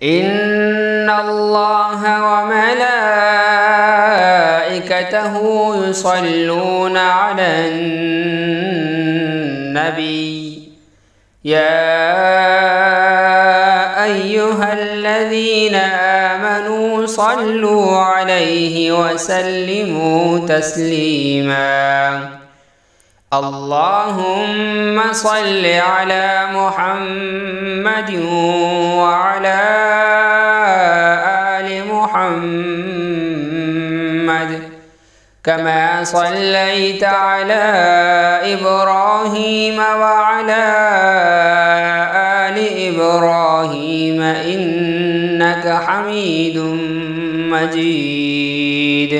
إن الله وملائكته يصلون على النبي يا أيها الذين آمنوا صلوا عليه وسلموا تسليما. اللهم صل على محمد وعلى آل محمد كما صليت على إبراهيم وعلى آل إبراهيم إنك حميد مجيد.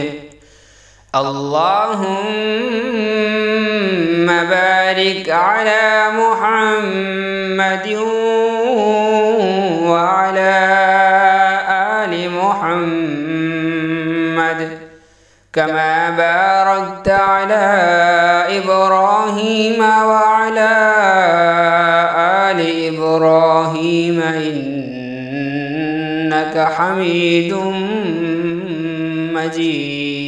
اللهم بارك على محمد وعلى آل محمد كما باركت على إبراهيم وعلى آل إبراهيم إنك حميد مجيد.